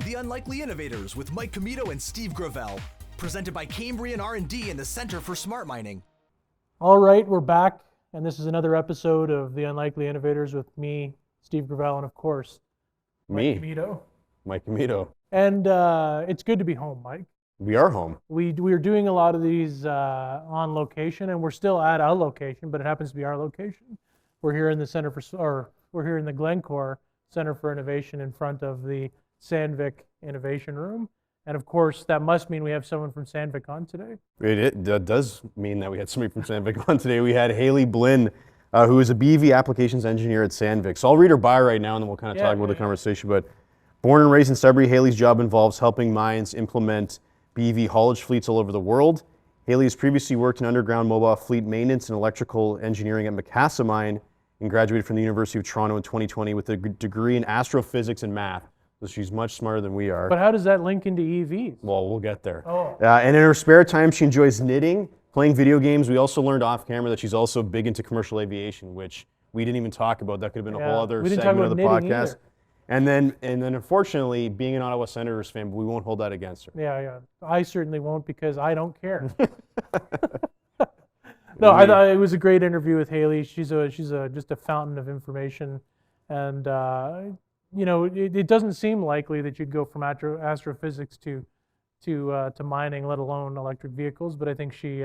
The Unlikely Innovators with Mike Commito and Steve Gravel. Presented by Cambrian R&D and the Center for Smart Mining. All right, we're back, and this is another episode of The Unlikely Innovators with me, Steve Gravel, and of course, Mike Commito. Mike Commito. And it's good to be home, Mike. We are home. We're doing a lot of these on location, and we're still at our location, but it happens to be our location. We're here in the we're here in the Glencore Center for Innovation in front of the Sandvik Innovation Room. And of course, that must mean we have someone from Sandvik on today. It does mean that we had somebody from Sandvik on today. We had Haley Blinn, who is a BEV Applications Engineer at Sandvik. So I'll read her bio right now, and then we'll kind of talk about the conversation. But born and raised in Sudbury, Haley's job involves helping mines implement BEV haulage fleets all over the world. Haley has previously worked in underground mobile fleet maintenance and electrical engineering at Macassa Mine and graduated from the University of Toronto in 2020 with a degree in astrophysics and math. So she's much smarter than we are. But how does that link into EVs? Well, we'll get there. Oh. And in her spare time, she enjoys knitting, playing video games. We also learned off camera that she's also big into commercial aviation, which we didn't even talk about. That could have been a whole other segment of the podcast. And then unfortunately, being an Ottawa Senators fan, we won't hold that against her. Yeah. I certainly won't because I don't care. No, I thought it was a great interview with Haley. She's just a fountain of information, and it doesn't seem likely that you'd go from astrophysics to mining, let alone electric vehicles. But I think she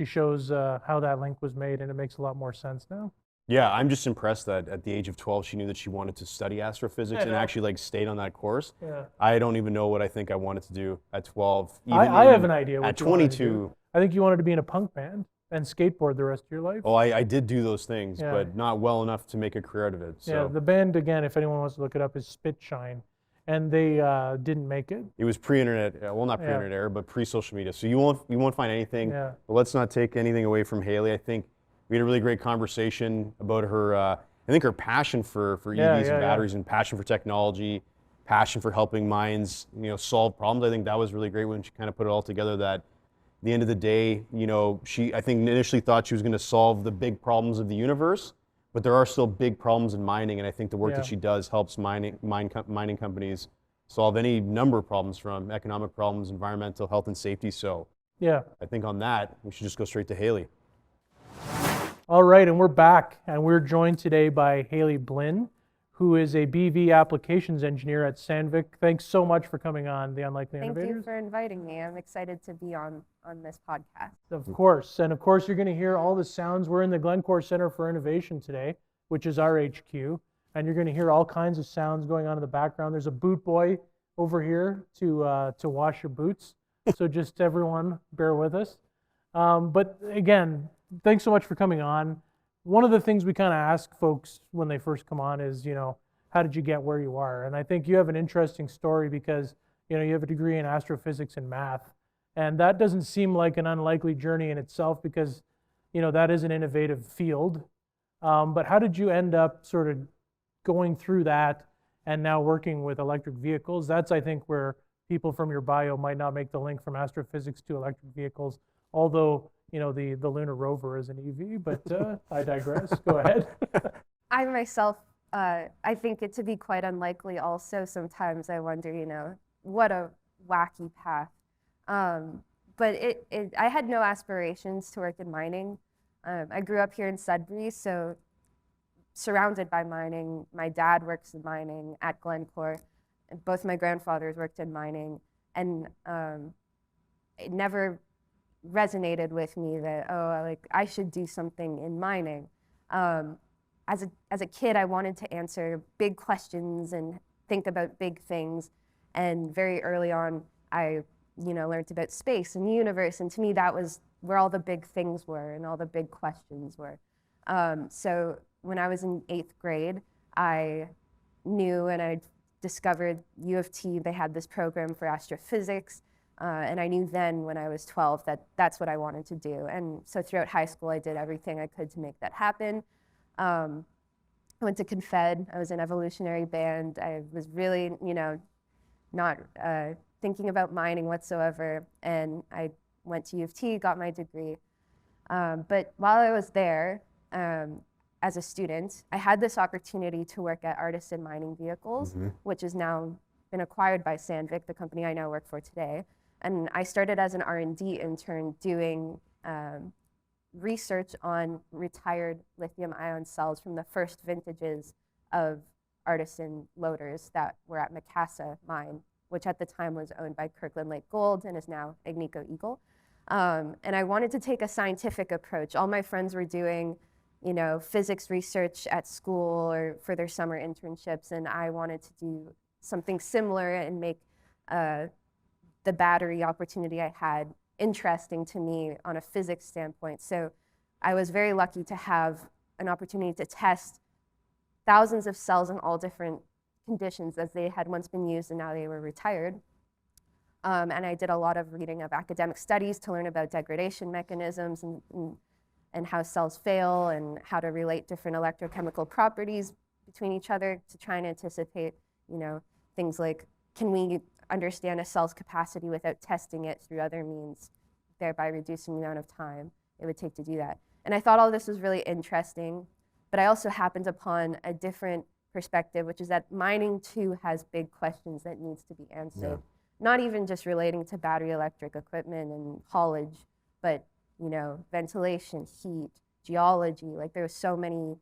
shows how that link was made, and it makes a lot more sense now. Yeah, I'm just impressed that at the age of 12, she knew that she wanted to study astrophysics and actually stayed on that course. Yeah. I don't even know what I think I wanted to do at 12. I have an idea. At 22. I think you wanted to be in a punk band and skateboard the rest of your life. Oh, I did do those things, but not well enough to make a career out of it. So. Yeah, the band, again, if anyone wants to look it up, is Spitshine, and they didn't make it. It was pre-internet, well, not pre-internet era, but pre-social media. So you won't find anything. Yeah. But let's not take anything away from Haley. I think we had a really great conversation about her. I think her passion for EVs and batteries, and passion for technology, passion for helping mines, solve problems. I think that was really great when she kind of put it all together. That at the end of the day, she, I think, initially thought she was going to solve the big problems of the universe, but there are still big problems in mining, and I think the work that she does helps mining companies solve any number of problems, from economic problems, environmental, health, and safety. So I think on that, we should just go straight to Haley. All right, and we're back, and we're joined today by Haley Blinn, who is a BEV Applications Engineer at Sandvik. Thanks so much for coming on The Unlikely Innovators. Thank you for inviting me. I'm excited to be on this podcast. Of course, and of course you're going to hear all the sounds. We're in the Glencore Center for Innovation today, which is our HQ, and you're going to hear all kinds of sounds going on in the background. There's a boot boy over here to wash your boots, so just everyone bear with us. But again, thanks so much for coming on. One of the things we kind of ask folks when they first come on is, how did you get where you are? And I think you have an interesting story because, you have a degree in astrophysics and math. And that doesn't seem like an unlikely journey in itself because, that is an innovative field. But how did you end up sort of going through that and now working with electric vehicles? That's, I think, where people from your bio might not make the link from astrophysics to electric vehicles, although the lunar rover is an EV, but I digress. Go ahead. I myself, I think it to be quite unlikely also. Sometimes I wonder, what a wacky path. But I had no aspirations to work in mining. I grew up here in Sudbury, so surrounded by mining. My dad works in mining at Glencore. Both my grandfathers worked in mining, and it never resonated with me that I should do something in mining. As a kid, I wanted to answer big questions and think about big things, and very early on, I learned about space and the universe, and to me that was where all the big things were and all the big questions were. So when I was in 8th grade, I knew and I discovered U of T. They had this program for astrophysics. And I knew then when I was 12 that that's what I wanted to do. And so throughout high school, I did everything I could to make that happen. I went to Confed. I was in evolutionary band. I was really, not thinking about mining whatsoever. And I went to U of T, got my degree. But while I was there, as a student, I had this opportunity to work at Artisan Mining Vehicles, which is now been acquired by Sandvik, the company I now work for today. And I started as an R&D intern doing research on retired lithium-ion cells from the first vintages of artisan loaders that were at Macassa mine, which at the time was owned by Kirkland Lake Gold and is now Agnico Eagle. And I wanted to take a scientific approach. All my friends were doing, you know, physics research at school or for their summer internships, and I wanted to do something similar and make the battery opportunity I had interesting to me on a physics standpoint. So I was very lucky to have an opportunity to test thousands of cells in all different conditions as they had once been used and now they were retired. And I did a lot of reading of academic studies to learn about degradation mechanisms and how cells fail and how to relate different electrochemical properties between each other to try and anticipate, you know, things like, can we understand a cell's capacity without testing it through other means, thereby reducing the amount of time it would take to do that. And I thought all this was really interesting, but I also happened upon a different perspective, which is that mining too has big questions that needs to be answered. Yeah. Not even just relating to battery electric equipment and haulage, but, you know, ventilation, heat, geology. Like there were so many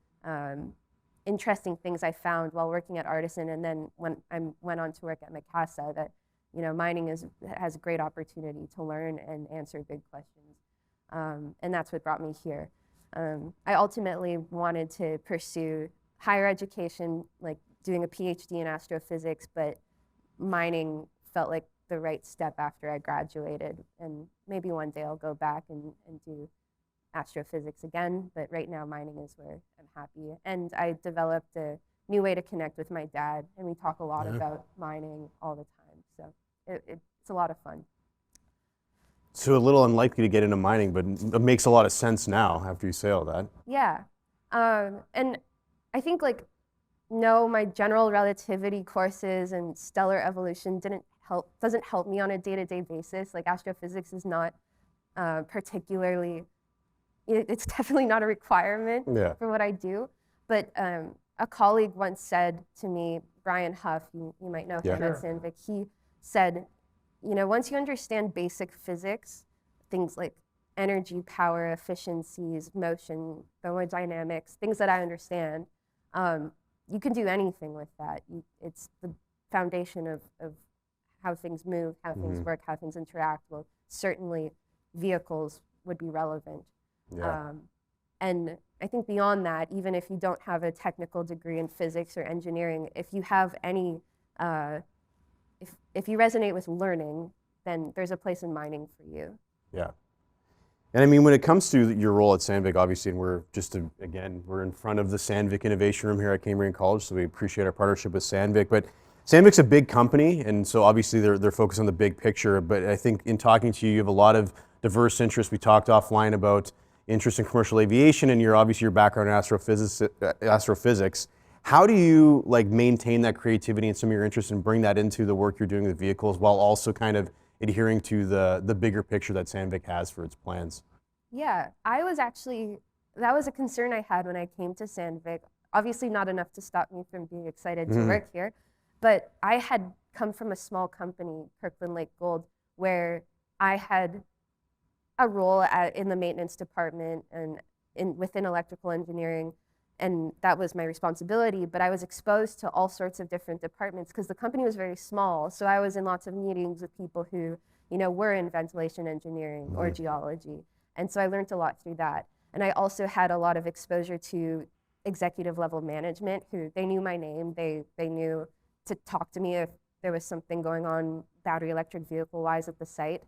interesting things I found while working at Artisan, and then when I went on to work at Macassa, that, you know, mining has a great opportunity to learn and answer big questions. And that's what brought me here. I ultimately wanted to pursue higher education, like doing a PhD in astrophysics, but mining felt like the right step after I graduated. And maybe one day I'll go back and do astrophysics again, but right now mining is where I'm happy. And I developed a new way to connect with my dad, and we talk a lot about mining all the time. So it's a lot of fun. So a little unlikely to get into mining, but it makes a lot of sense now after you say all that. Yeah, and I think my general relativity courses and stellar evolution doesn't help me on a day-to-day basis. Like astrophysics is not particularly, it's definitely not a requirement for what I do. But a colleague once said to me, Brian Huff, you might know him at Sandvik, he said, you know, once you understand basic physics, things like energy, power, efficiencies, motion, thermodynamics, things that I understand, you can do anything with that. It's the foundation of how things move, how things work, how things interact. Well, certainly vehicles would be relevant. Yeah. And I think beyond that, even if you don't have a technical degree in physics or engineering, if you have any, if you resonate with learning, then there's a place in mining for you. Yeah. And I mean, when it comes to your role at Sandvik, obviously, and we're in front of the Sandvik Innovation Room here at Cambrian College, so we appreciate our partnership with Sandvik. But Sandvik's a big company, and so obviously they're focused on the big picture. But I think in talking to you, you have a lot of diverse interests. We talked offline about interest in commercial aviation, and your background in astrophysics. How do you maintain that creativity and some of your interests and bring that into the work you're doing with vehicles while also kind of adhering to the bigger picture that Sandvik has for its plans? Yeah, that was a concern I had when I came to Sandvik. Obviously not enough to stop me from being excited to work here, but I had come from a small company, Kirkland Lake Gold, where I had a role in the maintenance department and within electrical engineering, and that was my responsibility, but I was exposed to all sorts of different departments because the company was very small. So I was in lots of meetings with people who, were in ventilation engineering or geology. And so I learned a lot through that. And I also had a lot of exposure to executive level management who they knew my name. They knew to talk to me if there was something going on battery electric vehicle wise at the site.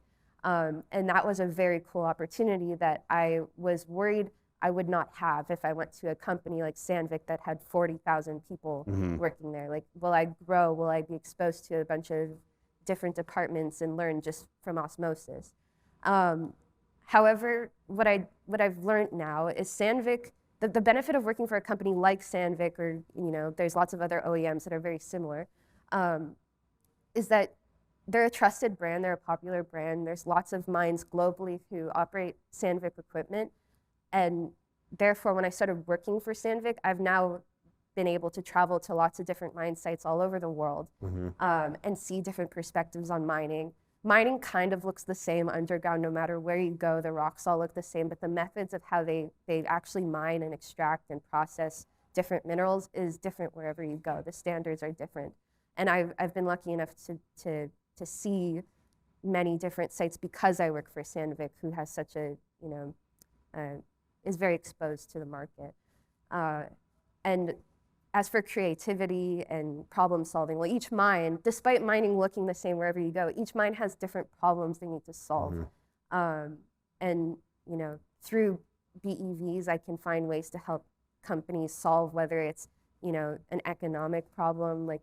And that was a very cool opportunity that I was worried I would not have if I went to a company like Sandvik that had 40,000 people working there. Like, will I grow? Will I be exposed to a bunch of different departments and learn just from osmosis? However, what I've learned now is Sandvik, the benefit of working for a company like Sandvik, or there's lots of other OEMs that are very similar, is that they're a trusted brand, they're a popular brand. There's lots of mines globally who operate Sandvik equipment. And therefore, when I started working for Sandvik, I've now been able to travel to lots of different mine sites all over the world and see different perspectives on mining. Mining kind of looks the same underground no matter where you go. The rocks all look the same, but the methods of how they actually mine and extract and process different minerals is different wherever you go. The standards are different. And I've been lucky enough to see many different sites because I work for Sandvik, who has such a, is very exposed to the market. And as for creativity and problem solving, well, each mine, despite mining looking the same wherever you go, each mine has different problems they need to solve. And through BEVs, I can find ways to help companies solve whether it's an economic problem, like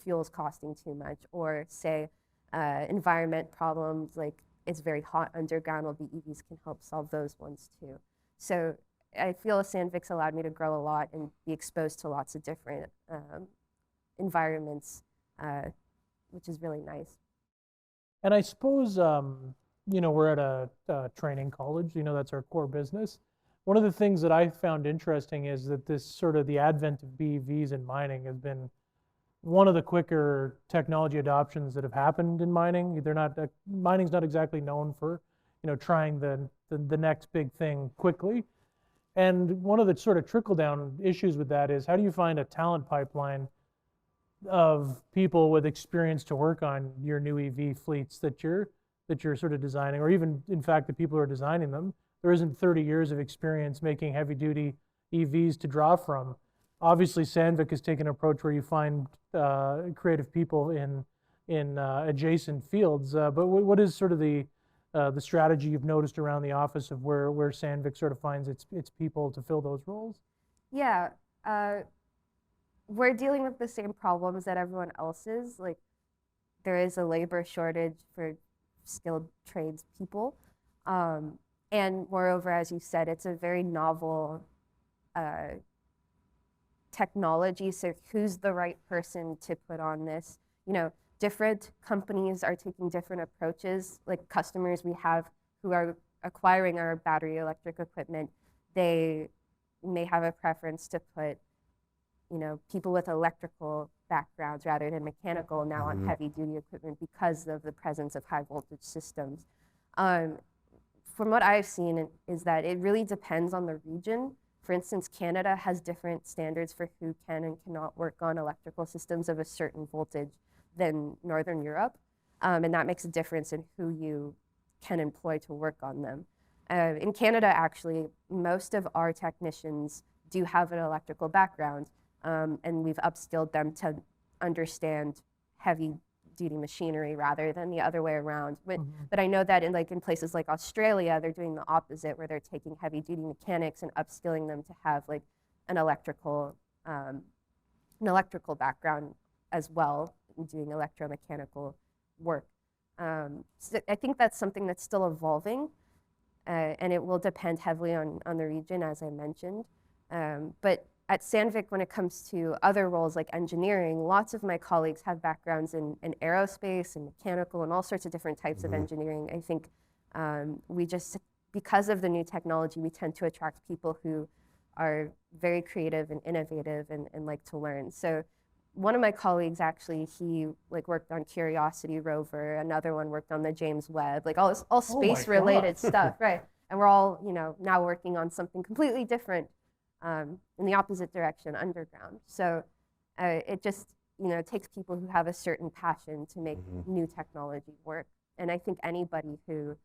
fuel's costing too much, or say environment problems, like it's very hot underground. Well, BEVs can help solve those ones too. So I feel Sandvik's allowed me to grow a lot and be exposed to lots of different environments, which is really nice. And I suppose, we're at a training college, that's our core business. One of the things that I found interesting is that this sort of the advent of BEVs in mining has been one of the quicker technology adoptions that have happened in mining. Mining's not exactly known for, trying the next big thing quickly. And one of the sort of trickle-down issues with that is how do you find a talent pipeline of people with experience to work on your new EV fleets that you're sort of designing, or even, in fact, the people who are designing them? There isn't 30 years of experience making heavy-duty EVs to draw from. Obviously, Sandvik has taken an approach where you find creative people in adjacent fields. But what is sort of the strategy you've noticed around the office of where Sandvik sort of finds its people to fill those roles? Yeah, we're dealing with the same problems that everyone else is. Like, there is a labor shortage for skilled tradespeople. And moreover, as you said, it's a very novel technology. So who's the right person to put on this? Different companies are taking different approaches. Like customers we have who are acquiring our battery electric equipment, they may have a preference to put, people with electrical backgrounds rather than mechanical now on heavy duty equipment because of the presence of high voltage systems. From what I've seen is that it really depends on the region. For instance, Canada has different standards for who can and cannot work on electrical systems of a certain voltage than Northern Europe. And that makes a difference in who you can employ to work on them. In Canada, actually, most of our technicians do have an electrical background, and we've upskilled them to understand heavy-duty machinery rather than the other way around. But I know that in places like Australia, they're doing the opposite, where they're taking heavy-duty mechanics and upskilling them to have an electrical background as well, doing electromechanical work. So I think that's something that's still evolving, and it will depend heavily on the region, as I mentioned. But at Sandvik, when it comes to other roles like engineering, lots of my colleagues have backgrounds in aerospace and mechanical and all sorts of different types of engineering. I think because of the new technology, we tend to attract people who are very creative and innovative and like to learn. So one of my colleagues actually, he worked on Curiosity rover. Another one worked on the James Webb, all space related stuff, right? And we're all now working on something completely different in the opposite direction, underground. So it just takes people who have a certain passion to make new technology work. And I think anybody who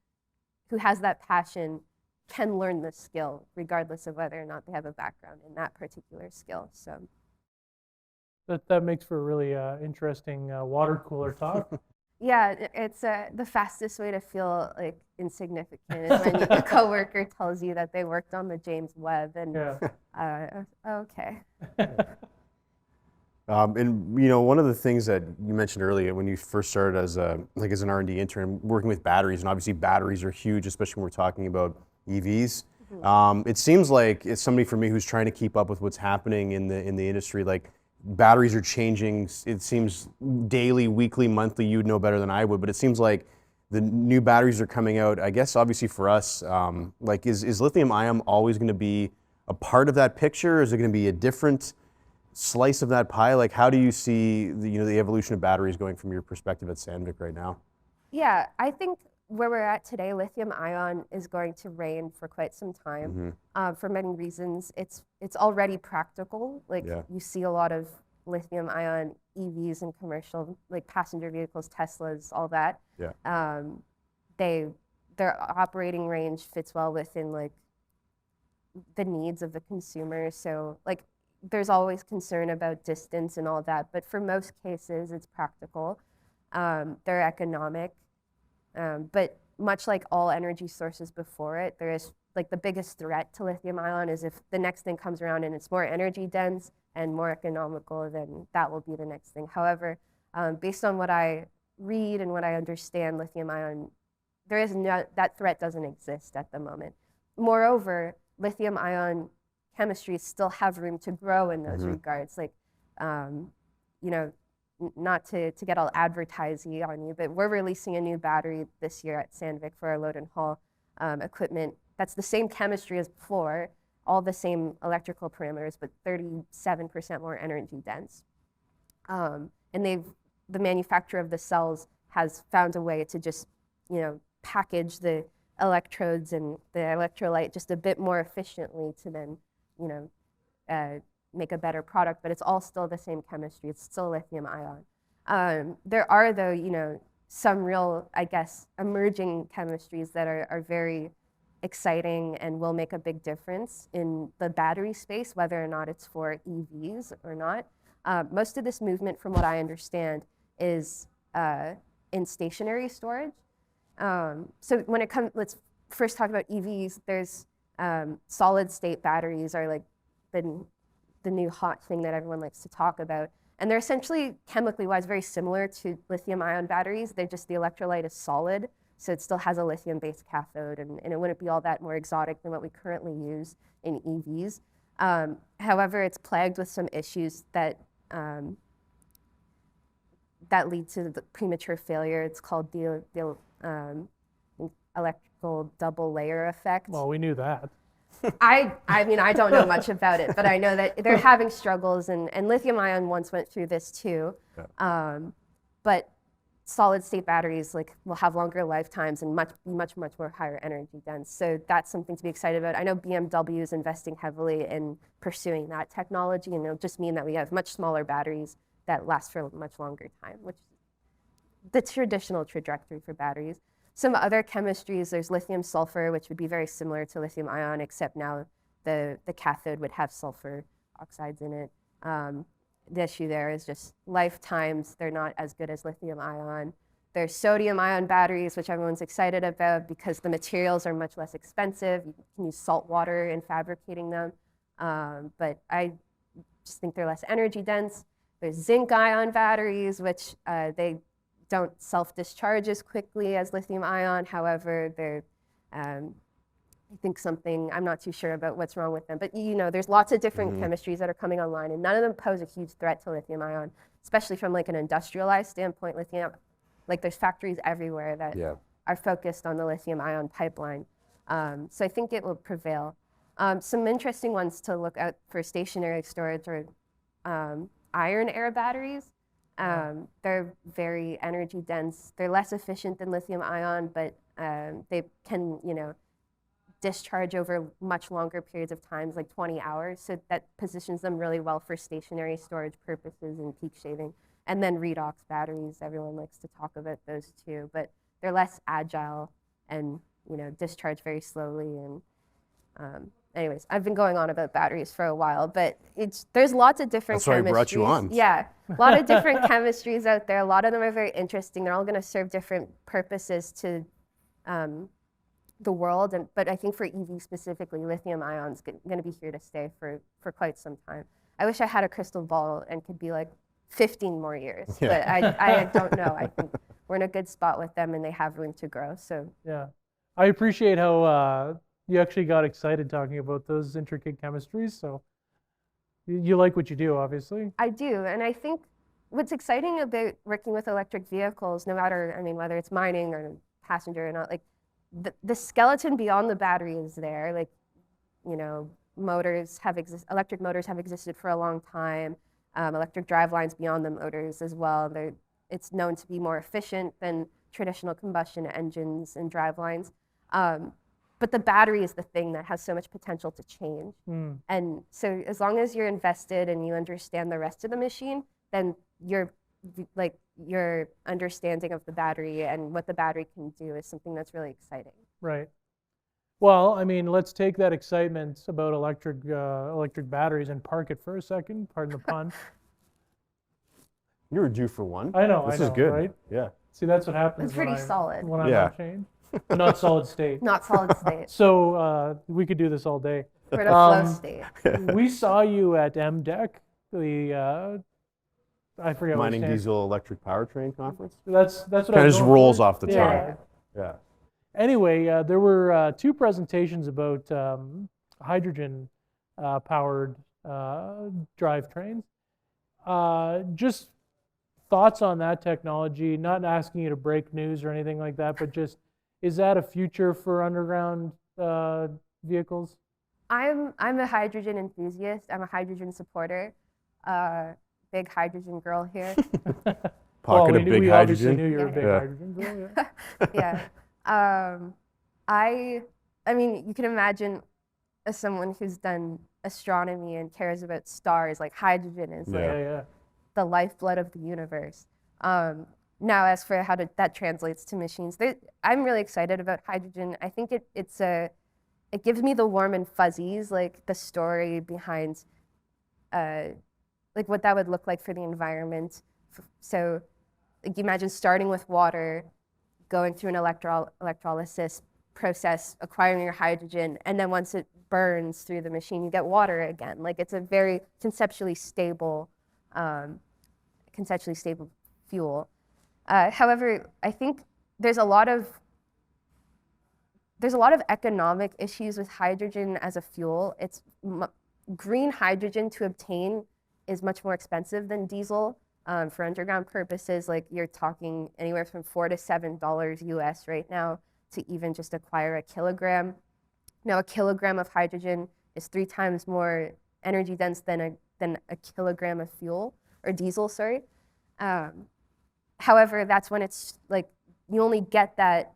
has that passion can learn the skill, regardless of whether or not they have a background in that particular skill. So. That makes for a really interesting water cooler talk. Yeah, it's the fastest way to feel insignificant is when a coworker tells you that they worked on the James Webb, and okay. And one of the things that you mentioned earlier when you first started as an R&D intern, working with batteries, and obviously batteries are huge, especially when we're talking about EVs. It seems like it's somebody for me who's trying to keep up with what's happening in the industry. Batteries are changing, it seems daily, weekly, monthly. You'd know better than I would, but it seems like the new batteries are coming out. I guess obviously for us, is lithium ion always going to be a part of that picture? Is it going to be a different slice of that pie? Like, how do you see the evolution of batteries going from your perspective at Sandvik right now? Yeah, I think where we're at today, lithium ion is going to reign for quite some time, for many reasons. It's already practical. Like you see a lot of lithium ion EVs in commercial, like passenger vehicles, Teslas, all that. Yeah. Their operating range fits well within like the needs of the consumer. So like there's always concern about distance and all that, but for most cases it's practical. They're economic, but much like all energy sources before it, there is like the biggest threat to lithium ion is if the next thing comes around and it's more energy dense and more economical, then that will be the next thing. However, based on what I read and what I understand, lithium ion, that threat doesn't exist at the moment. Moreover, lithium ion chemistries still have room to grow in those regards. Like, not to get all advertising on you, but we're releasing a new battery this year at Sandvik for our load and haul equipment. That's the same chemistry as before, all the same electrical parameters, but 37% more energy dense. And the manufacturer of the cells has found a way to just, package the electrodes and the electrolyte just a bit more efficiently to then, make a better product, but it's all still the same chemistry. It's still lithium ion. There are, though, some real, I guess, emerging chemistries that are very exciting and will make a big difference in the battery space, whether or not it's for EVs or not. Most of this movement, from what I understand, is in stationary storage. So when it comes, let's first talk about EVs. There's solid state batteries are like the new hot thing that everyone likes to talk about. And they're essentially, chemically wise, very similar to lithium ion batteries. They're just the electrolyte is solid, so it still has a lithium-based cathode, and it wouldn't be all that more exotic than what we currently use in EVs. However, it's plagued with some issues that lead to the premature failure. It's called the electrical double layer effect. Well, we knew that. I mean, I don't know much about it, but I know that they're having struggles, and lithium ion once went through this too. Yeah. But solid state batteries will have longer lifetimes and much more higher energy dense. So that's something to be excited about. I know BMW is investing heavily in pursuing that technology, and it'll just mean that we have much smaller batteries that last for a much longer time, which is the traditional trajectory for batteries. Some other chemistries, there's lithium sulfur, which would be very similar to lithium ion, except now the cathode would have sulfur oxides in it. The issue there is just lifetimes, they're not as good as lithium ion. There's sodium ion batteries, which everyone's excited about because the materials are much less expensive. You can use salt water in fabricating them. But I just think they're less energy dense. There's zinc ion batteries, which they don't self-discharge as quickly as lithium ion. However, they're, I think I'm not too sure about what's wrong with them, but there's lots of different chemistries that are coming online, and none of them pose a huge threat to lithium ion, especially from an industrialized standpoint. There's factories everywhere that are focused on the lithium ion pipeline. So I think it will prevail. Some interesting ones to look out for stationary storage are iron air batteries. They're very energy dense. They're less efficient than lithium ion, but they can, discharge over much longer periods of times, like 20 hours. So that positions them really well for stationary storage purposes and peak shaving. And then redox batteries, everyone likes to talk about those too, but they're less agile and, discharge very slowly. And anyways, I've been going on about batteries for a while, but there's lots of different chemistries. That's why I brought you on. Yeah, a lot of different chemistries out there. A lot of them are very interesting. They're all going to serve different purposes to the world, but I think for EV specifically, lithium ion is going to be here to stay for quite some time. I wish I had a crystal ball and could be 15 more years, but I don't know. I think we're in a good spot with them, and they have room to grow. So yeah, I appreciate how you actually got excited talking about those intricate chemistries. So you like what you do, obviously. I do, and I think what's exciting about working with electric vehicles, no matter, whether it's mining or passenger or not, the skeleton beyond the battery is there. Electric motors have existed for a long time. electric drive lines beyond the motors as well. It's known to be more efficient than traditional combustion engines and drive lines. But the battery is the thing that has so much potential to change. And so as long as you're invested and you understand the rest of the machine, then your understanding of the battery and what the battery can do is something that's really exciting. Right. Well, I mean, let's take that excitement about electric batteries and park it for a second. Pardon the pun. You were due for one. I know. This is good. Right? Yeah. See, that's what happens. It's pretty solid. When I'm on change. But not solid state. Not solid state. So we could do this all day. We're in a flow state. We saw you at MDEC, I forget what Mining Diesel Electric Powertrain Conference. That's what kind of just rolls off the tongue. Yeah. Anyway, there were 2 presentations about hydrogen powered drivetrains. Just thoughts on that technology, not asking you to break news or anything like that, but just, is that a future for underground vehicles? I'm a hydrogen enthusiast. I'm a hydrogen supporter. Big hydrogen girl here. Pocket of big we hydrogen. Obviously knew you were a big hydrogen girl. Yeah. I mean, you can imagine, as someone who's done astronomy and cares about stars, like hydrogen is the lifeblood of the universe. Now, as for how that translates to machines, I'm really excited about hydrogen. I think it gives me the warm and fuzzies, like the story behind, like what that would look like for the environment. So, like, you imagine starting with water, going through an electrolysis process, acquiring your hydrogen, and then once it burns through the machine, you get water again. Like, it's a very conceptually stable fuel. However, I think there's a lot of economic issues with hydrogen as a fuel. Green hydrogen to obtain is much more expensive than diesel. For underground purposes, like, you're talking anywhere from $4 to $7 US right now to even just acquire a kilogram. Now, a kilogram of hydrogen is 3 times more energy dense than a kilogram of fuel, or diesel, sorry. However, that's when it's like, you only get that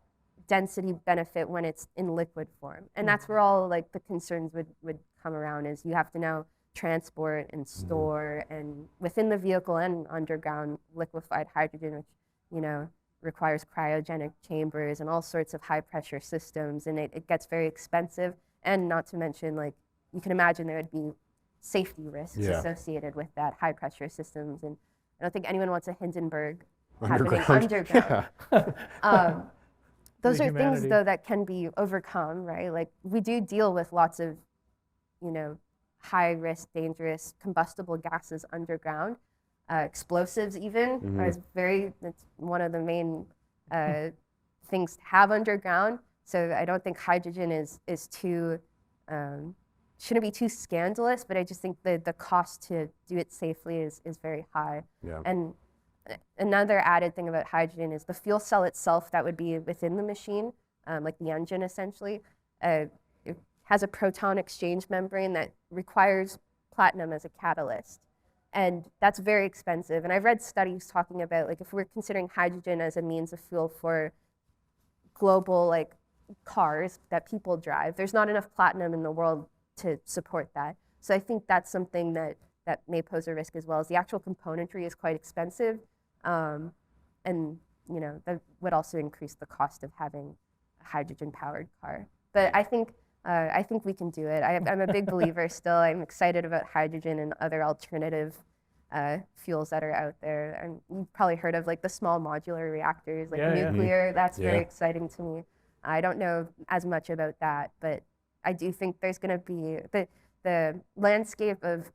density benefit when it's in liquid form. And that's where all like the concerns would come around, is you have to now transport and store and within the vehicle and underground liquefied hydrogen, which, requires cryogenic chambers and all sorts of high pressure systems, and it gets very expensive. And not to mention, like, you can imagine there would be safety risks associated with that, high pressure systems. And I don't think anyone wants a Hindenburg happening underground. Those are things, though, that can be overcome, right? Like, we do deal with lots of, high risk, dangerous combustible gases underground. Explosives even it's one of the main things to have underground. So I don't think hydrogen is too, shouldn't be too scandalous, but I just think the cost to do it safely is very high. Yeah. And another added thing about hydrogen is the fuel cell itself that would be within the machine, like the engine essentially, it has a proton exchange membrane that requires platinum as a catalyst. And that's very expensive. And I've read studies talking about, like, if we're considering hydrogen as a means of fuel for global, like, cars that people drive, there's not enough platinum in the world to support that. So I think that's something that may pose a risk as well, as the actual componentry is quite expensive. And, that would also increase the cost of having a hydrogen-powered car. But I think we can do it. I'm a big believer still. I'm excited about hydrogen and other alternative fuels that are out there. And you've probably heard of, like, the small modular reactors, like nuclear. That's very exciting to me. I don't know as much about that, but I do think there's going to be the landscape of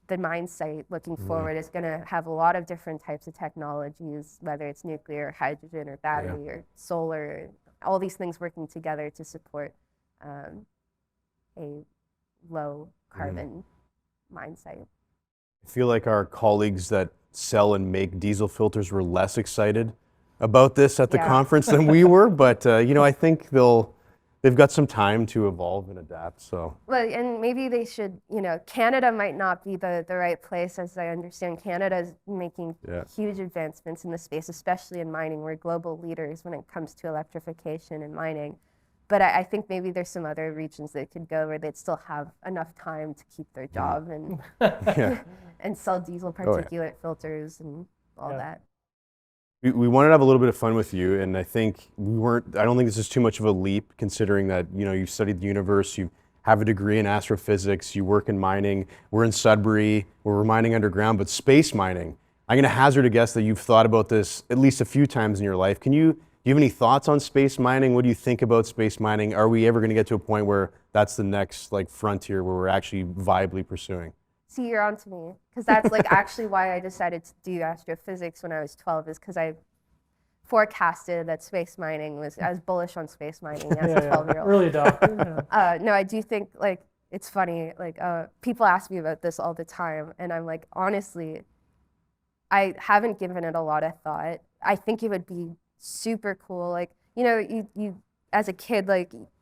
the mine site looking forward is going to have a lot of different types of technologies, whether it's nuclear, hydrogen, or battery, or solar, all these things working together to support a low carbon mine site. I feel like our colleagues that sell and make diesel filters were less excited about this at the conference than we were, but I think they'll they've got some time to evolve and adapt. So. Well, and maybe they should, Canada might not be the right place, as I understand. Canada is making huge advancements in the space, especially in mining. We're global leaders when it comes to electrification and mining. But I think maybe there's some other regions they could go where they'd still have enough time to keep their job and and sell diesel particulate filters and all that. We wanted to have a little bit of fun with you, and I don't think this is too much of a leap, considering that, you've studied the universe, you have a degree in astrophysics, you work in mining. We're in Sudbury, we're mining underground, but space mining, I'm going to hazard a guess that you've thought about this at least a few times in your life. Do you have any thoughts on space mining? What do you think about space mining? Are we ever going to get to a point where that's the next frontier where we're actually viably pursuing? See, you're on to me, because that's actually why I decided to do astrophysics when I was 12, is because I forecasted that space mining I was bullish on space mining as a 12-year-old. Early adopter. No, I do think it's funny. People ask me about this all the time, and I'm like, honestly, I haven't given it a lot of thought. I think it would be super cool. You as a kid,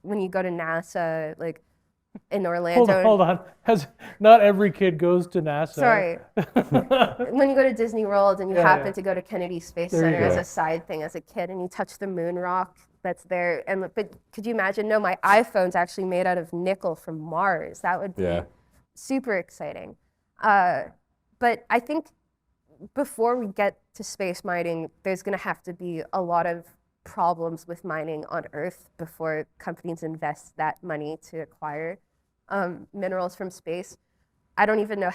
when you go to NASA, in Orlando. Hold on. Not every kid goes to NASA. Sorry. When you go to Disney World and you happen to go to Kennedy Space Center as a side thing as a kid, and you touch the moon rock that's there, but could you imagine? No, my iPhone's actually made out of nickel from Mars. That would be super exciting. But I think before we get to space mining, there's going to have to be a lot of problems with mining on Earth before companies invest that money to acquire minerals from space. I don't even know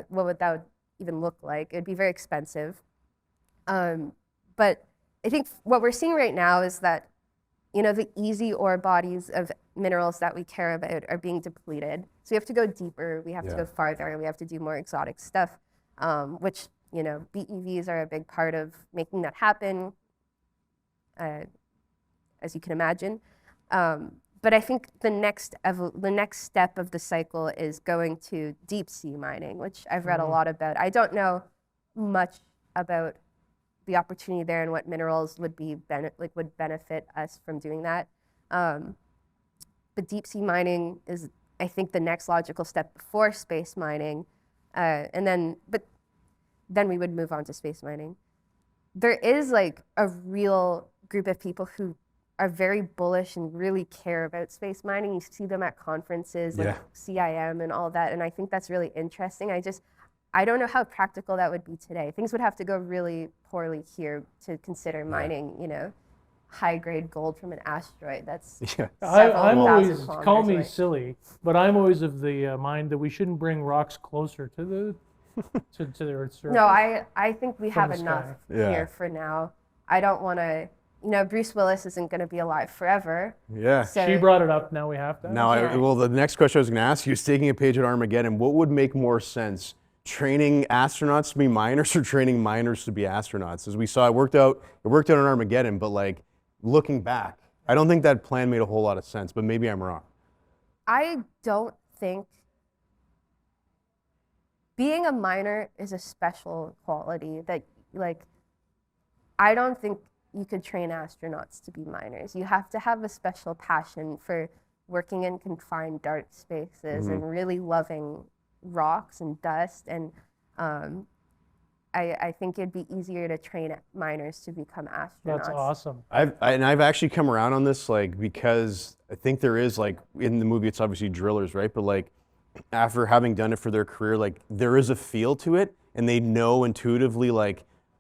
what would that even look like. It'd be very expensive. But I think what we're seeing right now is that, the easy ore bodies of minerals that we care about are being depleted. So we have to go deeper, we have to go farther, we have to do more exotic stuff, which, BEVs are a big part of making that happen. As you can imagine. But I think the next step of the cycle is going to deep sea mining, which I've read a lot about. I don't know much about the opportunity there and what minerals would benefit us from doing that. But deep sea mining is, I think, the next logical step before space mining, but then we would move on to space mining. There is a real group of people who are very bullish and really care about space mining. You see them at conferences like CIM and all that, and I think that's really interesting. I don't know how practical that would be today. Things would have to go really poorly here to consider mining, high-grade gold from an asteroid. That's I'm always, call me silly, but I'm always of the mind that we shouldn't bring rocks closer to the Earth's surface. No, I think we have enough here for now. I don't want to, Bruce Willis isn't going to be alive forever. Yeah. So she brought it up, now we have to. Now, the next question I was going to ask you is, taking a page at Armageddon, what would make more sense? Training astronauts to be miners or training miners to be astronauts? As we saw, it worked out on Armageddon, but looking back, I don't think that plan made a whole lot of sense, but maybe I'm wrong. I don't think being a miner is a special quality that, I don't think you could train astronauts to be miners. You have to have a special passion for working in confined dark spaces and really loving rocks and dust. And I think it'd be easier to train miners to become astronauts. That's awesome. I've actually come around on this, because I think there is, in the movie, it's obviously drillers, right? But after having done it for their career, there is a feel to it, and they know intuitively,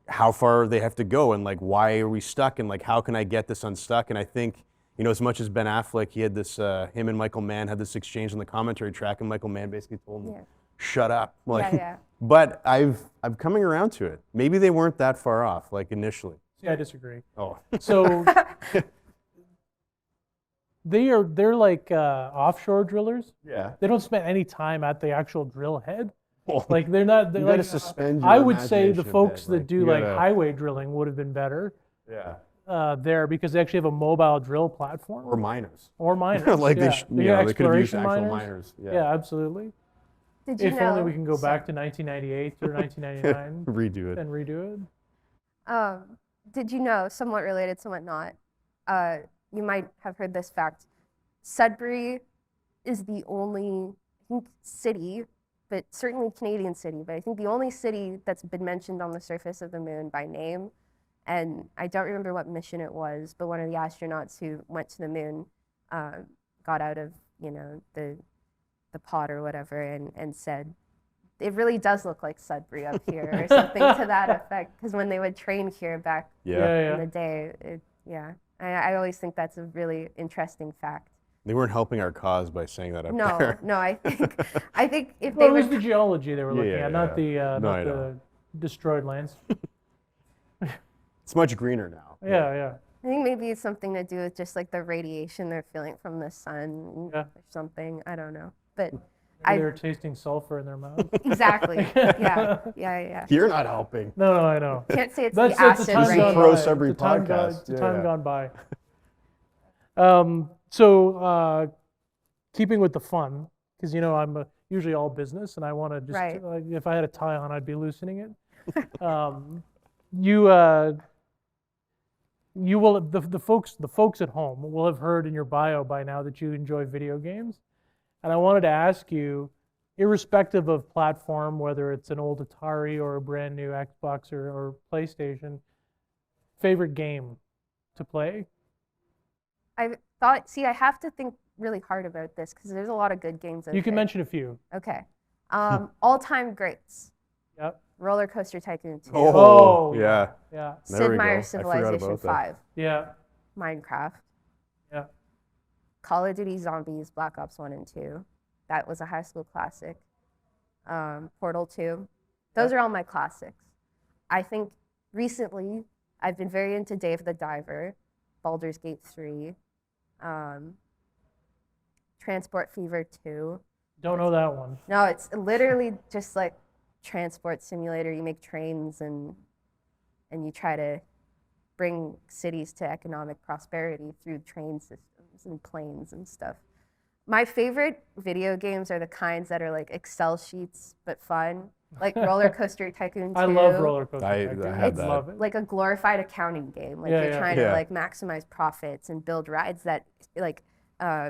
how far they have to go, and why are we stuck, and how can I get this unstuck? And I think, as much as Ben Affleck, he had this, him and Michael Mann had this exchange on the commentary track, and Michael Mann basically told him, shut up. But I'm coming around to it. Maybe they weren't that far off, initially. See, I disagree. Oh. So they're offshore drillers. Yeah. They don't spend any time at the actual drill head. They're not. You gotta suspend your I would say the imagination a folks bit, that do highway drilling would have been better. Yeah. There, because they actually have a mobile drill platform. Or miners. Or miners. They could have used actual miners. miners. Yeah, absolutely. If only we can go back to 1998 or 1999. Redo it. And redo it. Did you know, somewhat related, somewhat not, you might have heard this fact, Sudbury is the only, I think, city, but certainly Canadian city, but I think the only city that's been mentioned on the surface of the moon by name. And I don't remember what mission it was, but one of the astronauts who went to the moon got out of, the pod or whatever and said, it really does look like Sudbury up here, or something to that effect. Because when they would train here back in the day, I always think that's a really interesting fact. They weren't helping our cause by saying that up there. No, I think if well, they it was would, the geology they were looking at, not the destroyed lands. It's much greener now. Yeah. I think maybe it's something to do with just like the radiation they're feeling from the sun or something. I don't know, but. They were tasting sulfur in their mouth. Exactly. Yeah. You're not helping. No, I know. Can't say it's That's the acid rain. rain. Pro Sudbury podcast. The time gone by. So keeping with the fun, because I'm usually all business, and I want to just if I had a tie on, I'd be loosening it. You will the folks at home will have heard in your bio by now that you enjoy video games. And I wanted to ask you, irrespective of platform, whether it's an old Atari or a brand new Xbox or PlayStation, favorite game to play? I have to think really hard about this because there's a lot of good games out there. You can mention a few. Okay. All-time greats. Yep. Roller Coaster Tycoon 2. Oh, yeah. Sid Meier's Civilization 5. Yeah. Minecraft. Yeah. Call of Duty Zombies, Black Ops 1 and 2. That was a high school classic. Portal 2. Those are all my classics. I think recently I've been very into Dave the Diver, Baldur's Gate 3, Transport Fever 2. Don't know that one. No, it's literally just like transport simulator. You make trains and you try to bring cities to economic prosperity through train systems and planes and stuff. My favorite video games are the kinds that are like Excel sheets but fun, like Roller Coaster Tycoon 2. I love Roller Coaster Tycoon. I have that. Love it. Like a glorified accounting game. Like you're trying to like maximize profits and build rides that like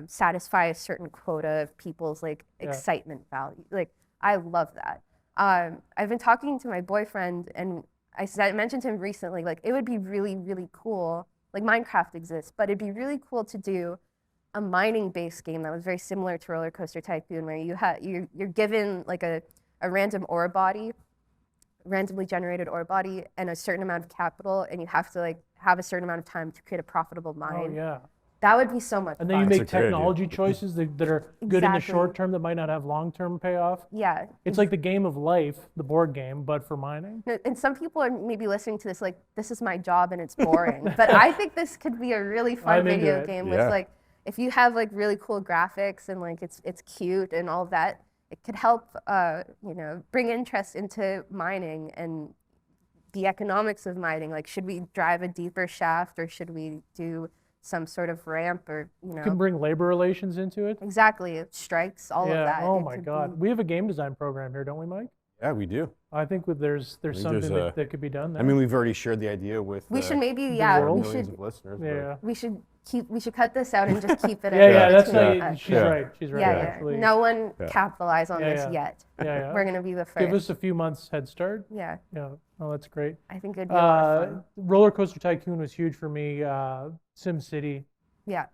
satisfy a certain quota of people's like excitement value. Like I love that. I've been talking to my boyfriend and I mentioned to him recently, like it would be really, really cool. Like Minecraft exists, but it'd be really cool to do a mining-based game that was very similar to Roller Coaster Tycoon, where you're given like a random ore body, randomly generated ore body, and a certain amount of capital, and you have to like have a certain amount of time to create a profitable mine. Oh yeah. That would be so much fun. And then you make technology choices that are good in the short term that might not have long-term payoff. Yeah. It's like the game of life, the board game, but for mining. And some people are maybe listening to this like, this is my job and it's boring. But I think this could be a really fun video game with like, if you have like really cool graphics and like it's cute and all that, it could help bring interest into mining and the economics of mining. Like, should we drive a deeper shaft or should we do some sort of ramp or, You can bring labor relations into it. Exactly, strikes, all of that. Oh my God. We have a game design program here, don't we, Mike? Yeah, we do. I think there's something that could be done there. I mean, we've already shared the idea with we should maybe, millions of listeners. We should cut this out and just keep it. She's right. Yeah. No one capitalized on this yet. We're gonna be the first. Give us a few months head start. Yeah. Oh, that's great. I think it'd be a lot of fun. Roller Coaster Tycoon was huge for me. SimCity.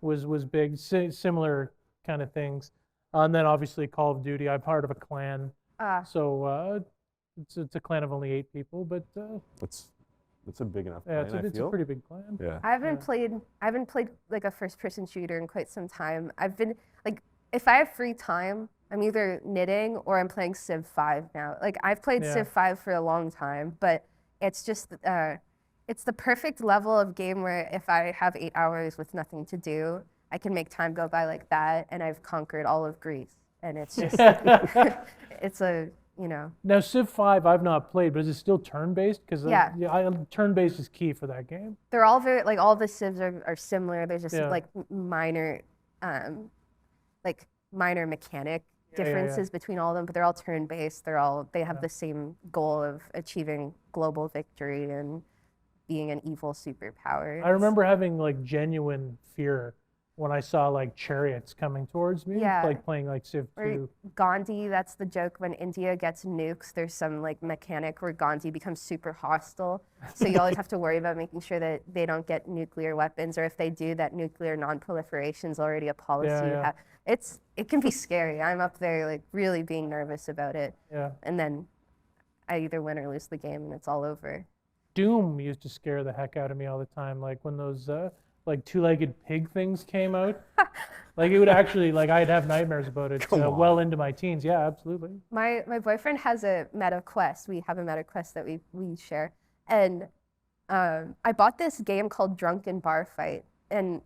Was big. Similar kind of things. And then obviously Call of Duty. I'm part of a clan. So it's a clan of only 8 people, but it's a big enough clan. It's a pretty big clan. Yeah. I haven't played like a first-person shooter in quite some time. I've been like, if I have free time, I'm either knitting or I'm playing Civ 5 now. Like I've played Civ 5 for a long time, but it's just it's the perfect level of game where if I have 8 hours with nothing to do, I can make time go by like that, and I've conquered all of Greece. And it's just, it's a, Now Civ 5 I've not played, but is it still turn-based? Because turn-based is key for that game. They're all very, like all the Civs are similar. There's just like minor mechanic differences between all of them, but they're all turn-based. They have the same goal of achieving global victory and being an evil superpower. I remember having like genuine fear when I saw like chariots coming towards me, Yeah. like playing like Civ 2. Or Gandhi, that's the joke when India gets nukes. There's some like mechanic where Gandhi becomes super hostile. So you always have to worry about making sure that they don't get nuclear weapons, or if they do, that nuclear non-proliferation is already a policy you have. It can be scary. I'm up there like really being nervous about it. Yeah. And then I either win or lose the game and it's all over. Doom used to scare the heck out of me all the time. Like when those like two-legged pig things came out. Like it would actually, like I'd have nightmares about it well into my teens. Yeah, absolutely. My boyfriend has a Meta Quest. We have a Meta Quest that we share. And I bought this game called Drunken Bar Fight. And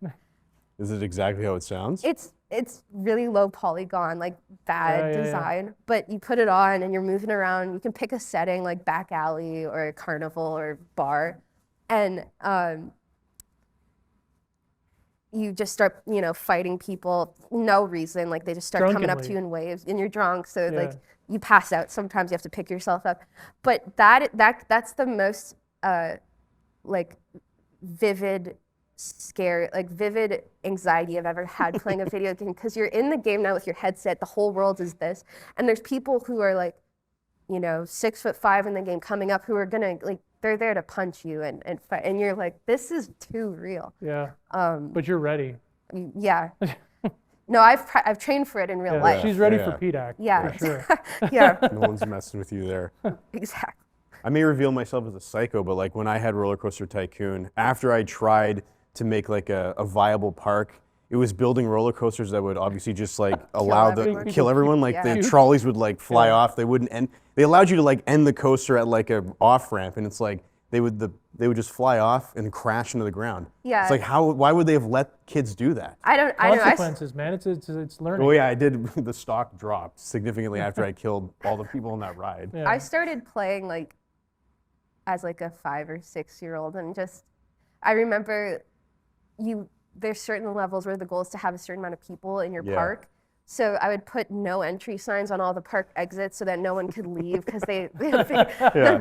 Is it exactly how it sounds? it's really low polygon, like bad design. But you put it on and you're moving around. You can pick a setting like back alley or carnival or bar. And you just start, fighting people, no reason. Like they just start coming up to you in waves, and you're drunk, so like you pass out. Sometimes you have to pick yourself up. But that's the most like vivid anxiety I've ever had playing a video game, because you're in the game now with your headset. The whole world is this, and there's people who are like, 6'5" in the game coming up who are gonna like. They're there to punch you and fight, and you're like, this is too real. Yeah. But you're ready. Yeah. No, I've trained for it in real life. She's ready for PDAC. Yeah. For sure. Yeah. No one's messing with you there. Exactly. I may reveal myself as a psycho, but like when I had Roller Coaster Tycoon, after I tried to make like a viable park, it was building roller coasters that would obviously just like kill everyone. Like the trolleys would like fly off. They wouldn't end. They allowed you to like end the coaster at like a off ramp, and it's like they would just fly off and crash into the ground. Yeah. It's like why would they have let kids do that? I don't Consequences, man. It's learning. Oh yeah, I did. The stock dropped significantly after I killed all the people on that ride. Yeah. I started playing like as like a 5 or 6 year old, and I remember there's certain levels where the goal is to have a certain amount of people in your park. So I would put no entry signs on all the park exits so that no one could leave, because they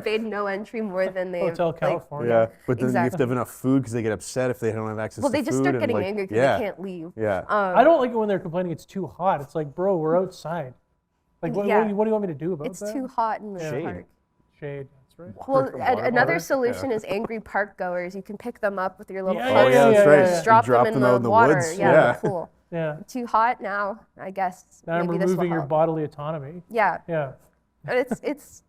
made no entry more than they Hotel California. Yeah, but then you have to have enough food because they get upset if they don't have access to food. Well, they just start getting angry because they can't leave. Yeah. I don't like it when they're complaining it's too hot. It's like, bro, we're outside. Like, what do you want me to do about that? It's too hot in the park. Shade. Right. Well, another solution is angry park goers. You can pick them up with your little cart. Oh yeah, that's right. Just drop them in the water. Woods. Yeah, the pool. Yeah. Too hot now, I guess. Now I'm removing your bodily autonomy. Yeah. Yeah. It's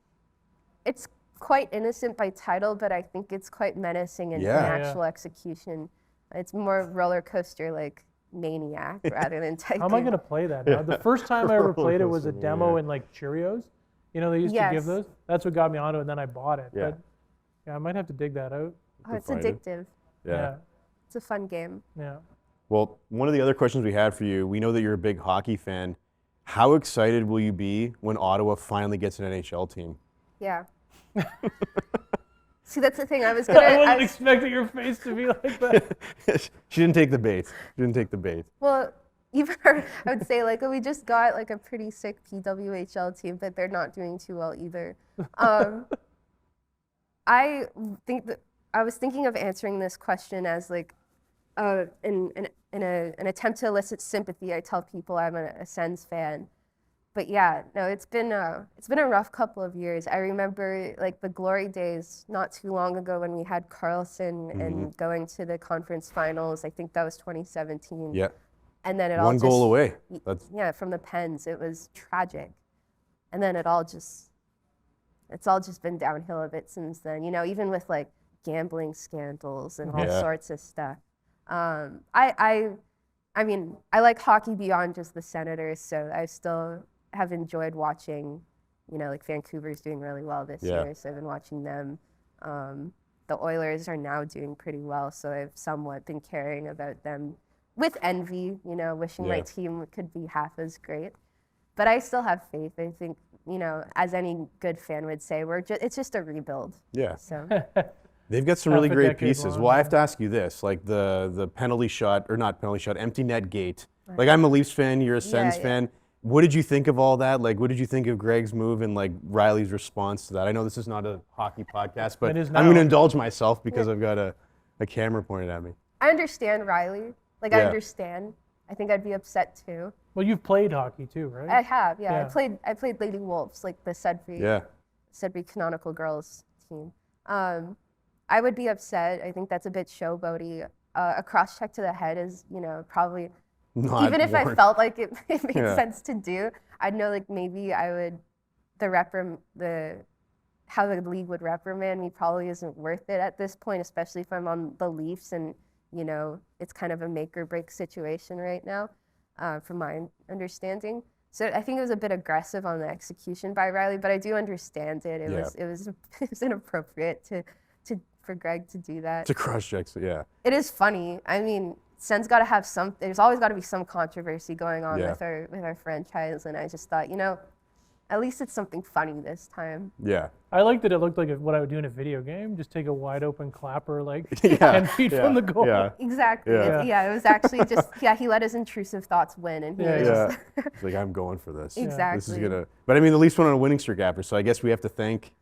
quite innocent by title, but I think it's quite menacing in actual execution. It's more roller coaster like Maniac rather than Tycoon. How am I gonna play that now? The first time I ever played it was a demo in like Cheerios. They used to give those. That's what got me onto it, and then I bought it. Yeah. But I might have to dig that out. Oh, it's addictive. Yeah. It's a fun game. Yeah. Well, one of the other questions we had for you, we know that you're a big hockey fan. How excited will you be when Ottawa finally gets an NHL team? Yeah. See, that's the thing. I wasn't expecting your face to be like that. She didn't take the bait. Well, even I would say like we just got like a pretty sick PWHL team, but they're not doing too well either. I think that I was thinking of answering this question as like in an attempt to elicit sympathy. I tell people I'm a Sens fan, but yeah, no, it's been a rough couple of years. I remember like the glory days not too long ago when we had Carlson and going to the conference finals. I think that was 2017. Yeah. And then one goal away. From the Pens, it was tragic. And then it's all just been downhill a bit since then. Even with like gambling scandals and all sorts of stuff. I mean, I like hockey beyond just the Senators, so I still have enjoyed watching, like Vancouver's doing really well this year, so I've been watching them. The Oilers are now doing pretty well, so I've somewhat been caring about them with envy, wishing my team could be half as great. But I still have faith. I think, as any good fan would say, it's just a rebuild. Yeah. So they've got some really great pieces. Well, I have to ask you this, like the penalty shot, or not penalty shot, empty net gate. Right. Like I'm a Leafs fan, you're a Sens fan. What did you think of all that? Like, what did you think of Greg's move and like Riley's response to that? I know this is not a hockey podcast, but I'm going to indulge myself because I've got a camera pointed at me. I understand Riley. Like, I understand. I think I'd be upset too. Well, you've played hockey too, right? I have, yeah. I played Lady Wolves, like the Sudbury Canonical Girls team. I would be upset. I think that's a bit showboaty. A cross check to the head is, probably, even if I felt like it made sense to do, I'd know like maybe I would, how the league would reprimand me probably isn't worth it at this point, especially if I'm on the Leafs and, it's kind of a make or break situation right now, from my understanding. So I think it was a bit aggressive on the execution by Riley, but I do understand it. It was inappropriate for Greg to do that. To cross check, yeah. It is funny. I mean, Sen's got to have there's always got to be some controversy going on with our franchise, and I just thought, at least it's something funny this time. Yeah. I liked that it looked like what I would do in a video game. Just take a wide open clapper like 10 feet from the goal. Yeah. Exactly. It was actually just, he let his intrusive thoughts win. And he was just It's like, I'm going for this. Exactly. This is gonna, but I mean, the Leafs went on a winning streak after, so I guess we have to thank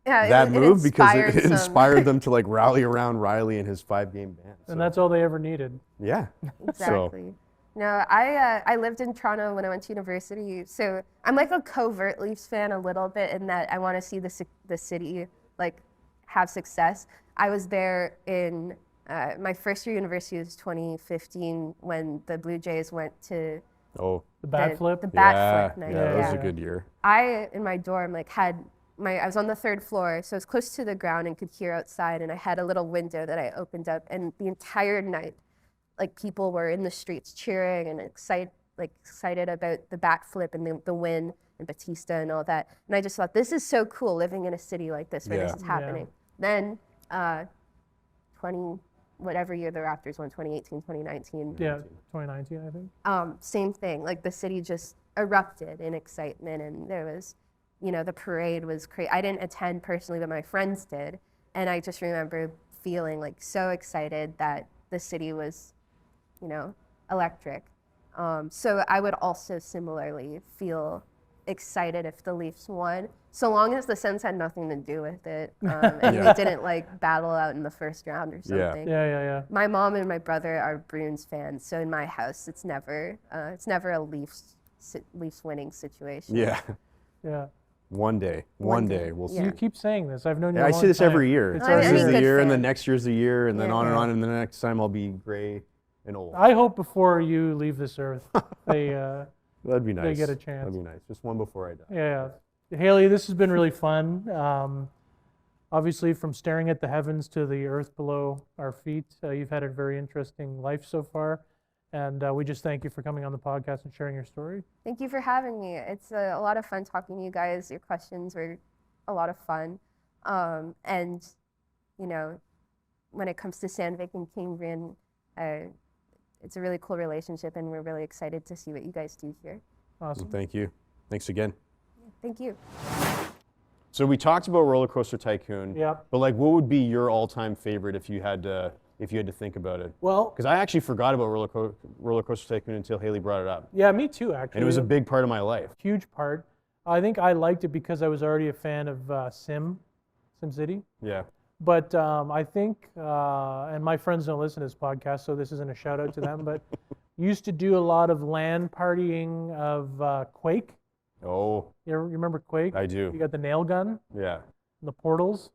that it move because it some. inspired them to like rally around Riley and his 5-game ban. So. And that's all they ever needed. Yeah. Exactly. So. No, I lived in Toronto when I went to university, so I'm like a covert Leafs fan a little bit in that I want to see the city like have success. I was there in my first year of university was 2015 when the Blue Jays went to the bat flip. The bat flip night. Yeah, that was a good year. I in my dorm I was on the 3rd floor, so it was close to the ground and could hear outside, and I had a little window that I opened up, and the entire night, like people were in the streets cheering and excited about the bat flip and the win and Batista and all that. And I just thought, this is so cool living in a city like this where this is happening. Then whatever year the Raptors won, 2018, 2019. Yeah, 2019, I think. Same thing. Like the city just erupted in excitement, and there was, the parade was crazy. I didn't attend personally, but my friends did. And I just remember feeling like so excited that the city was, electric. So I would also similarly feel excited if the Leafs won, so long as the Sens had nothing to do with it, and we didn't like battle out in the first round or something. Yeah. My mom and my brother are Bruins fans, so in my house it's never a Leafs winning situation. Yeah. One day we'll see. You keep saying this. I've known you. I say this every year. It's this is the good year, fan. and the next year's the year, and then on and on, and the next time I'll be gray and old. I hope before you leave this earth, That'd be nice. they get a chance. That'd be nice. Just one before I die. Yeah. Haley, this has been really fun. Obviously, from staring at the heavens to the earth below our feet, you've had a very interesting life so far. And we just thank you for coming on the podcast and sharing your story. Thank you for having me. It's a lot of fun talking to you guys. Your questions were a lot of fun. And, when it comes to Sandvik and Cambrian, it's a really cool relationship, and we're really excited to see what you guys do here. Awesome. Well, thank you. Thanks again. Thank you. So we talked about Roller Coaster Tycoon. Yeah. But like, what would be your all-time favorite if you had to think about it? Well, because I actually forgot about Roller Coaster Tycoon until Haley brought it up. Yeah, me too, actually. And it was a big part of my life. Huge part. I think I liked it because I was already a fan of SimCity. Yeah. But I think, and my friends don't listen to this podcast, so this isn't a shout out to them, but used to do a lot of LAN partying of Quake. Oh. You remember Quake? I do. You got the nail gun. Yeah. And the portals.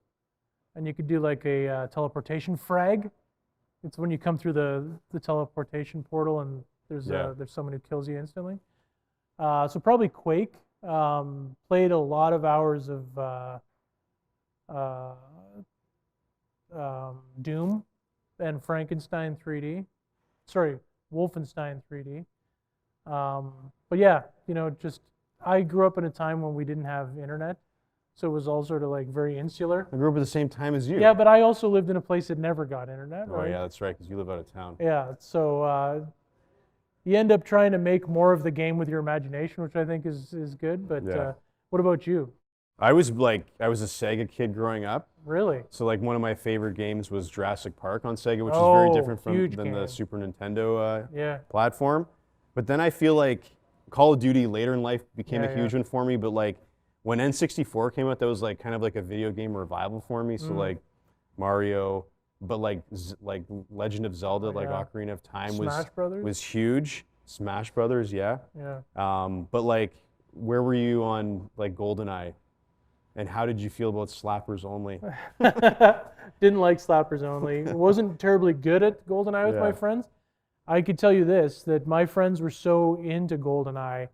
And you could do like a teleportation frag. It's when you come through the teleportation portal and there's someone who kills you instantly. So probably Quake. Played a lot of hours of Doom and Frankenstein 3D. Sorry, Wolfenstein 3D. But yeah, just I grew up in a time when we didn't have internet, so it was all sort of like very insular. I grew up at the same time as you. Yeah, but I also lived in a place that never got internet. Oh, right? yeah, that's right, because you live out of town. Yeah, so you end up trying to make more of the game with your imagination, which I think is good. But what about you? I was a Sega kid growing up. Really? So like one of my favorite games was Jurassic Park on Sega, which is very different than the Super Nintendo platform. But then I feel like Call of Duty later in life became a huge one for me. But like when N64 came out, that was like kind of like a video game revival for me. So like Mario, but like Legend of Zelda, like Ocarina of Time was huge. Smash Brothers, yeah. Yeah. But like, where were you on like GoldenEye, and how did you feel about Slappers Only? Didn't like Slappers Only. Wasn't terribly good at GoldenEye with my friends. I could tell you this, that my friends were so into GoldenEye.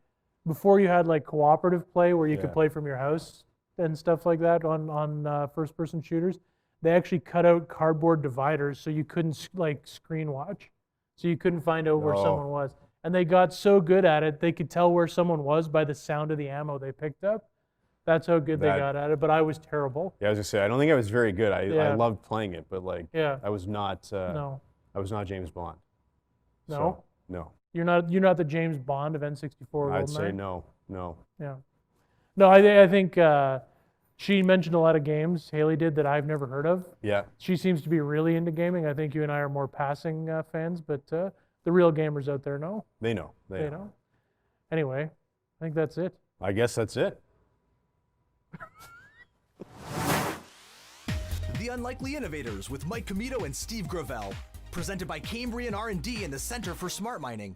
Before you had like cooperative play where you could play from your house and stuff like that on first-person shooters, they actually cut out cardboard dividers so you couldn't like screen watch. So you couldn't find out where someone was. And they got so good at it, they could tell where someone was by the sound of the ammo they picked up. That's how good they got at it, but I was terrible. Yeah, I was gonna say, I don't think I was very good. I loved playing it, but like, I was not. No. I was not James Bond. No. So, no. You're not the James Bond of N64. I'd say no. Yeah. No, I think she mentioned a lot of games. Haley did that I've never heard of. Yeah. She seems to be really into gaming. I think you and I are more passing fans, but the real gamers out there know. They know. They know. Anyway, I think that's it. I guess that's it. The Unlikely Innovators with Mike Commito and Steve Gravel, presented by Cambrian R&D and the Center for Smart Mining.